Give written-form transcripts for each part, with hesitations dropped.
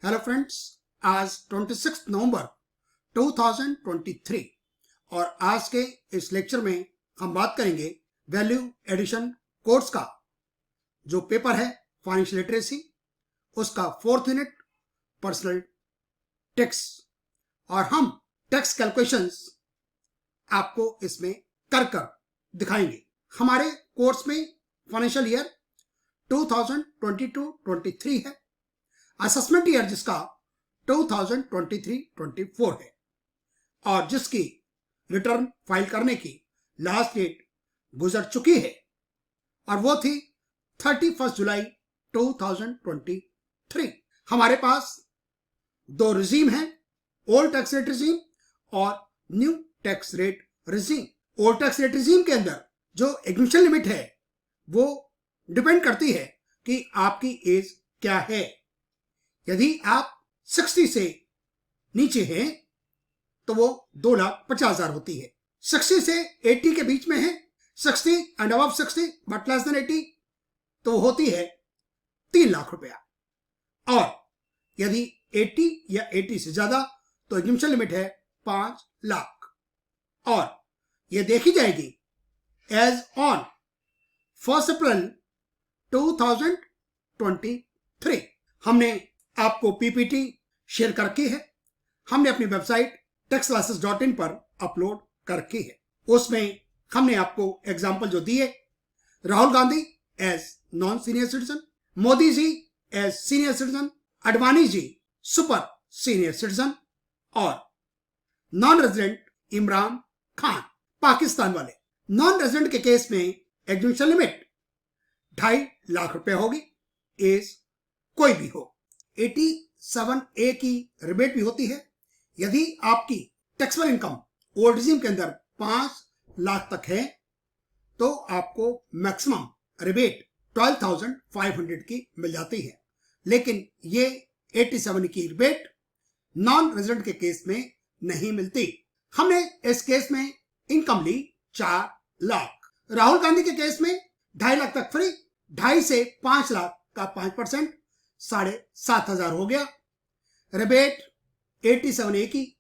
Hello friends, आज 26 नवंबर 2023 और आज के इस लेक्चर में हम बात करेंगे वैल्यू एडिशन कोर्स का जो पेपर है फाइनेंशियल लिटरेसी, उसका 4th यूनिट पर्सनल टैक्स। और हम टैक्स कैलकुलेशंस आपको इसमें कर दिखाएंगे। हमारे कोर्स में फाइनेंशियल ईयर 2022-23 है, असेसमेंट ईयर जिसका 2023-24 है और जिसकी रिटर्न फाइल करने की लास्ट डेट गुजर चुकी है और वो थी 31 जुलाई 2023। हमारे पास दो रिजीम हैं, ओल्ड टैक्स रेट रिजीम और new tax rate regime. Old tax rate regime के अंदर जो एग्जेम्पशन लिमिट है वो डिपेंड करती है कि आपकी एज क्या है। यदि आप 60 से नीचे हैं तो वो 2,50,000 होती है। 60 से 80 के बीच में है, 60 and above 60 but less than 80 तो वो होती है 3 लाख रुपया। और यदि 80 या 80 से ज्यादा तो एग्जेम्पशन लिमिट है 5 लाख और ये देखी जाएगी एज ऑन 1 अप्रैल 2023। हमने आपको पीपीटी शेयर कर रखी है, हमने अपनी वेबसाइट taxclasses.in पर अपलोड कर रखी है। उसमें हमने आपको एग्जाम्पल जो दिए, Rahul Gandhi as non senior citizen, Modi ji as senior citizen, Advani ji super senior citizen और नॉन रेजिडेंट इमरान खान पाकिस्तान वाले। नॉन रेजिडेंट के केस में एग्जेम्पशन लिमिट 2.5 लाख रुपए होगी, एज कोई भी हो। 87A की रिबेट भी होती है। यदि आपकी टैक्सेबल इनकम ओल्ड रिजीम के अंदर 5 लाख तक है तो आपको मैक्सिमम रिबेट 12,500 की मिल जाती है, लेकिन ये 87 की रिबेट नॉन रेजिडेंट के केस में नहीं मिलती। हमने इस केस में इनकम ली 4 लाख। राहुल गांधी के केस में 2.5 लाख तक फ्री, 2.5 से 5 लाख का 5% 7,500 हो गया। रिबेट 87A की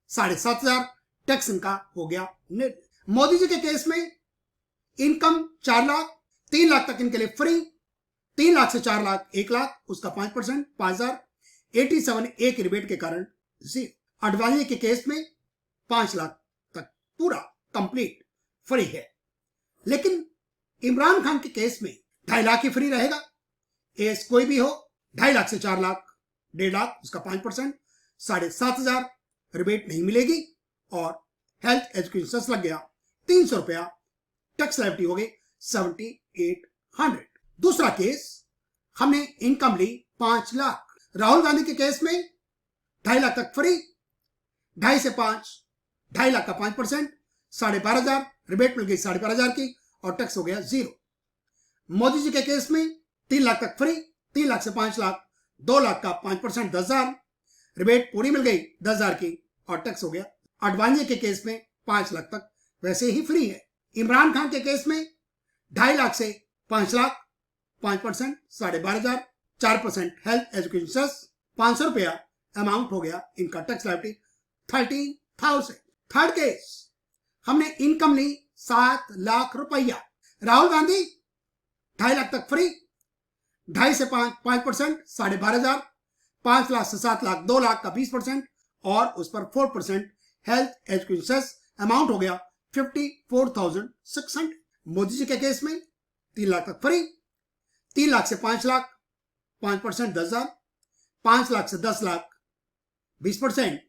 7,500, टैक्स इनका हो गया नेट। मोदी जी के केस में इनकम 4 लाख, 3 लाख तक इनके लिए फ्री, 3 लाख से 4 लाख 1 लाख, उसका 5% 5,000। 87A की रिबेट के कारण 0। अडवाणी के केस में 5 लाख तक पूरा कंप्लीट फ्री है, लेकिन इमरान खान के केस में 2.5 लाख ही फ्री रहेगा, एज कोई भी हो। 2.5 लाख से 4 लाख 1.5 लाख, उसका 5% 7,500 रिबेट नहीं मिलेगी और हेल्थ एजुकेशन सेस लग गया 300 रुपया, टैक्स लायबिलिटी हो गई 7,800। दूसरा केस हमने इनकम ली 5 लाख। राहुल गांधी के केस में 2.5 लाख तक फ्री, 2.5 से 5 2.5 लाख का 5% 12,500, रिबेट मिल गई 12,500 की और टैक्स हो गया 0। मोदी जी के केस में 3 लाख तक फ्री, 3 लाख से 5 लाख 2 लाख का 5% 10,000, रिबेट पूरी मिल गई 10,000 की और टैक्स हो गया। अडवाणी के केस में 5 लाख तक वैसे ही फ्री है। इमरान खान के केस में 2.5 लाख से 5 लाख 5% 12,500, 4% हेल्थ एजुकेशन सेस 500 रुपया अमाउंट हो गया इनका टैक्स लायबिलिटी 13,000। थर्ड केस हमने इनकम ली 7 लाख रुपया। राहुल गांधी 2.5 लाख तक फ्री, 2.5 से 5% 12,500, 5 लाख से 7 लाख 2 लाख का 20% और उस पर 4% हेल्थ एजुकेशन सेस अमाउंट हो गया 54,600। मोदी जी के केस में 3 लाख तक फ्री, 3 लाख से 5 लाख 5% 10,000, 5 लाख से 10 लाख 20%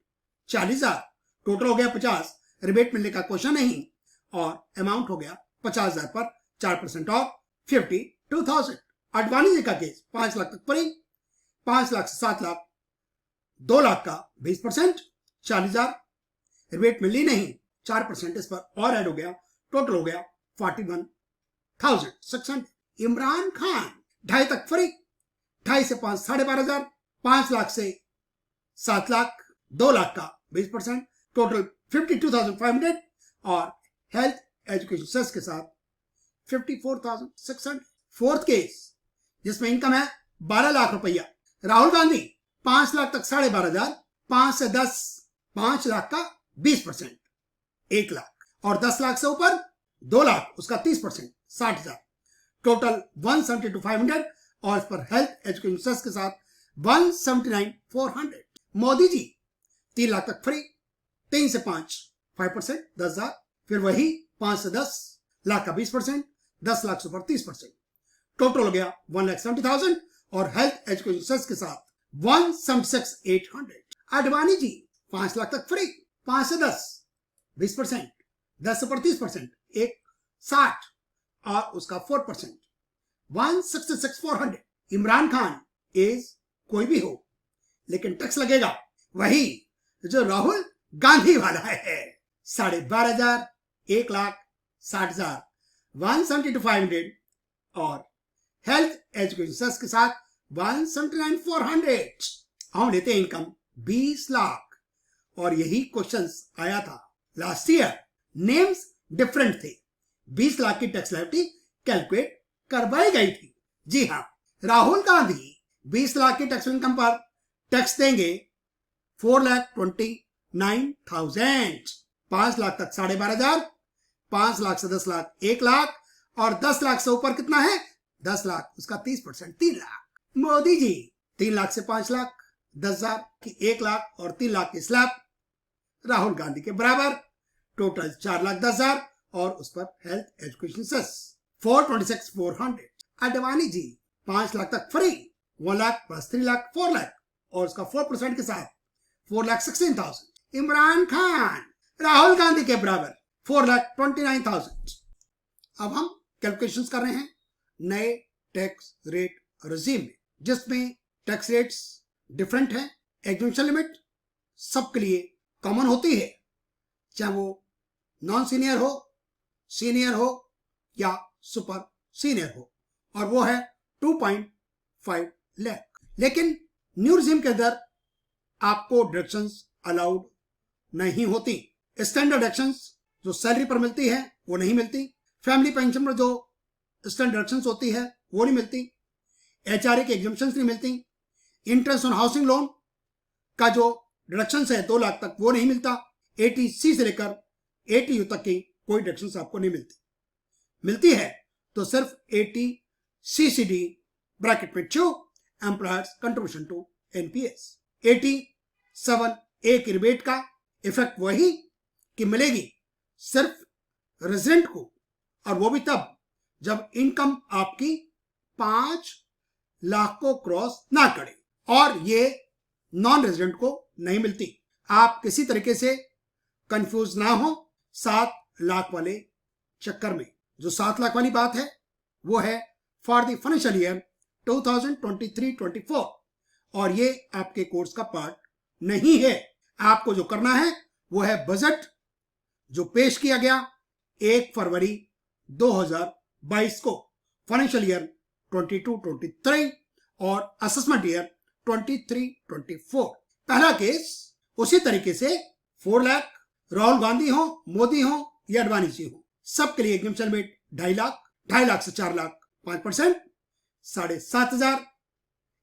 40,000, टोटल हो गया 50। रिबेट मिलने का क्वेश्चन नहीं और अमाउंट हो गया 50,000 पर 4% और 52,000। अडवाणी जी का केस 5 लाख तक फ्री, 5 लाख से 7 लाख 2 लाख का 20% 40,000, रिबेट मिली नहीं, 4% इस पर और ऐड हो गया, टोटल हो गया 41,600। इमरान खान 2.5 तक फ्री, 2.5 से 5 12,500, 5 लाख से 7 लाख 2 लाख का 20%, टोटल 52,500 और हेल्थ एजुकेशन सेस के साथ 54,600। फोर्थ केस जिसमें इनकम है 12 लाख रुपया। राहुल गांधी 5 लाख तक 12,500, 5 से 10, 5 लाख का 20%, 1 लाख, और 10 लाख से ऊपर 2 लाख, उसका 30%, 60,000, टोटल 172,500, और इस पर हेल्थ एजुकेशन सेस के साथ 179,400। मोदी जी 3 लाख तक फ्री, 3 से 5 5%, 10,000, फिर वही 5 से 10 लाख का 20%, 10 लाख से ऊपर 30%, टोटल हो गया 1,70,000, और हेल्थ एजुकेशन सेस के साथ 176,800। अडवाणी जी 5 लाख तक फ्री, 5 से 10 20%, 10 से ऊपर 30%, 160, और उसका 4%, 166,400। इमरान खान एज कोई भी हो, लेकिन टैक्स लगेगा वही जो राहुल गांधी वाला है, 12,500, 1,60,000, 172,500, और हेल्थ एजुकेशन सेस के साथ 179,400। हम लेते हैं इनकम 20 लाख, और यही क्वेश्चंस आया था लास्ट ईयर, नेम्स डिफरेंट थे, 20 लाख की टैक्स लायबिलिटी कैलकुलेट करवाई गई थी। जी हाँ, राहुल गांधी 20 लाख की टैक्स इनकम पर टैक्स देंगे 4,29,000, 5 लाख तक 12,500, 5 लाख से 10 लाख 1 लाख, और 10 लाख से ऊपर कितना है 10 लाख, उसका 30%, 3 लाख। मोदी जी 3 लाख से 5 लाख 10,000 की 1 लाख और 3 लाख की स्लैब, राहुल गांधी के बराबर, टोटल 4,10,000, और उस पर health education cess 426,400। Advani ji 5 lakh तक फ्री, 1 लाख प्लस 3 लाख 4 लाख, और उसका 4% के साथ 4,16,000। इमरान खान राहुल गांधी के बराबर, 4,29,000। अब हम कैलकुलेशन कर रहे हैं नए टैक्स रेट रेजिम में, जिसमें टैक्स रेट्स डिफरेंट है। एग्जेम्पशन लिमिट सबके लिए कॉमन होती है, चाहे वो नॉन सीनियर हो, सीनियर हो, या सुपर सीनियर हो, और वो है 2.5 लाख। लेकिन न्यू रेजिम के अंदर आपको डिडक्शंस अलाउड नहीं होती। स्टैंडर्ड डिडक्शंस जो सैलरी पर मिलती है वो नहीं मिलती, फैमिली पेंशन पर जो स्टैंडर्ड डिडक्शंस होती है वो नहीं मिलती, एचआरए के एग्जेम्पशंस नहीं मिलती, इंटरेस्ट ऑन हाउसिंग लोन का जो डिडक्शंस है 2 लाख तक वो नहीं मिलता, 80C से लेकर 80U तक की कोई डिडक्शंस आपको नहीं मिलती है तो सिर्फ 80CCD ब्रैकेट में 2 employers contribution to NPS, 87A की रिबेट का इफेक्ट वही कि मिलेगी सिर्फ रेजिडेंट को, और वो भी तब जब इनकम आपकी 5 लाख को क्रॉस ना करे, और ये नॉन रेजिडेंट को नहीं मिलती। आप किसी तरीके से कंफ्यूज ना हो 7 लाख वाले चक्कर में। जो 7 लाख वाली बात है वो है फॉर द फाइनेंशियल ईयर 2023-24, और ये आपके कोर्स का पार्ट नहीं है। आपको जो करना है वो है बजट जो पेश किया गया 1 फरवरी 2022 को, फाइनेंशियल ईयर 22-23 और असेसमेंट ईयर 23-24। पहला केस उसी तरीके से 4 लाख, राहुल गांधी हो, मोदी हो या अडवाणी जी हो, सबके लिए एग्जेम्पशन में 2.5 लाख, 2.5 लाख से 4 लाख 5%, 7,500।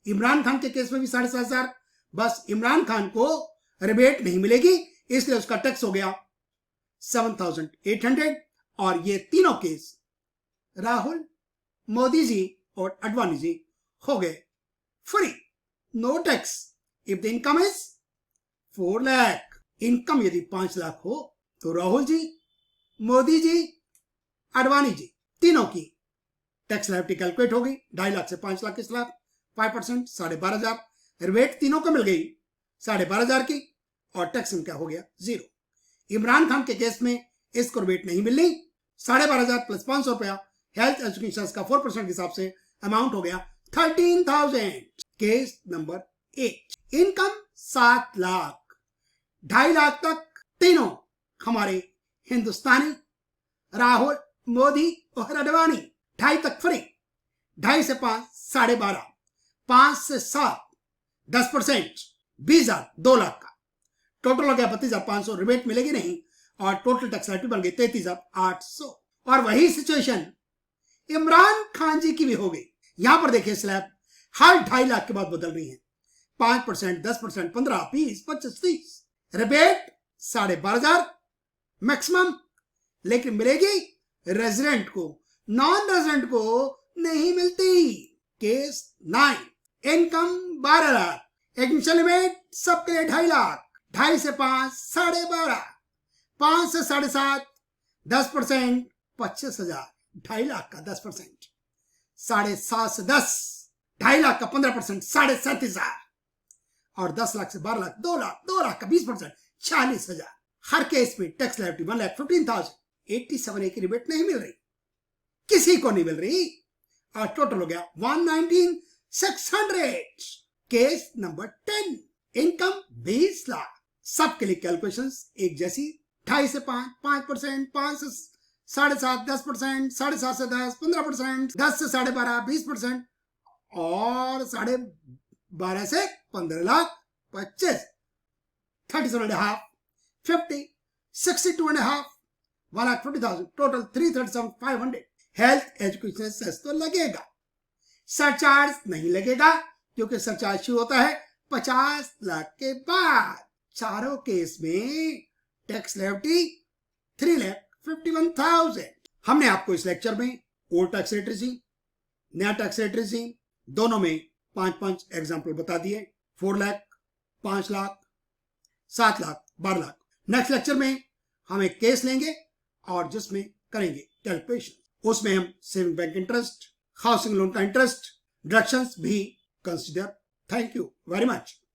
इमरान खान के केस में भी 7,500, बस इमरान खान को रिबेट नहीं मिलेगी इसलिए उसका टैक्स हो गया 7,800, और ये तीनों केस राहुल, मोदी जी और अडवाणी जी हो गए free, no tax if the income is 4 lakh. Income यदि 5 लाख हो तो राहुल जी, मोदी जी, अडवाणी जी तीनों की टैक्स लायबिलिटी कैलकुलेट होगी। 2.5 लाख से 5 लाख की स्लैब 5%, 12,500, रिबेट तीनों को मिल गई 12,500 की, और टैक्स इनका हो गया 0। इमरान खान के केस में इसको रिबेट नहीं मिलनी, 12,500 प्लस 500 रुपया हेल्थ एजुकेशन का 4% के हिसाब से अमाउंट हो गया 13,000। Case number 8, income 7 lakh, 2.5 lakh तक तीनों हमारे हिंदुस्तानी, राहुल, मोदी और अडवाणी, 2.5 तक फ्री, 2.5 से 5 12,500, 5 से 7 10%, 20,000, 2 लाख का टोटल हो गया 32,500, रिबेट मिलेगी नहीं, और टोटल टैक्स लायबिलिटी बन गई 33,800। और वही सिचुएशन इमरान खान जी की भी हो गई। यहां पर देखिए स्लैब हर 2.5 लाख के बाद बदल रही है, 5%, 10%, 15, 20, 25, 30। रिबेट 12,500 मैक्सिमम, लेकिन मिलेगी रेजिडेंट को, नॉन रेजिडेंट को नहीं मिलती। Case 9, income 12 lakh, exhibition limit सबके लिए 2.5 लाख, 2.5 से 5 12.5, 5 से 7.5 10%, 25,000, 2.5 लाख का 10%, 7.5 से 10, 2.5 लाख का 15%, 37,500, और 10 लाख से 12 लाख 2 लाख, 2 लाख का 20%, 40,000। हर केस में टैक्स लायबिलिटी 1,15,000, 87A की रिबेट नहीं मिल रही, किसी को नहीं मिल रही, और टोटल हो गया 119,600। केस नंबर 10, इनकम 20 लाख, सबके लिए कैलकुलेशंस एक जैसी, 2.5 से 5 5%, 5 से 7.5 10%, 7.5 से 10 15%, 10 से 12.5 20%, और 12.5 से 15 lakh 25, 37.5, 50, 62.5, 1,50,000, total 337,500। Health education cess तो लगेगा, सरचार्ज नहीं लगेगा, क्योंकि सरचार्ज शुरू होता है 50 लाख के बाद। चारों केस में टैक्स लायबिलिटी 3,51,000। हमने आपको इस लेक्चर में ओल्ड टैक्स रेट रिजीम, नया टैक्स रेट रिजीम, दोनों में 5 एग्जाम्पल बता दिए। 4 लाख, 5 लाख, 7 लाख, 12 लाख। नेक्स्ट लेक्चर में हम एक केस लेंगे और जिसमें करेंगे कैलकुलेशन, उसमें हम saving bank interest, housing loan का इंटरेस्ट, डिडक्शंस भी consider. Thank you very much.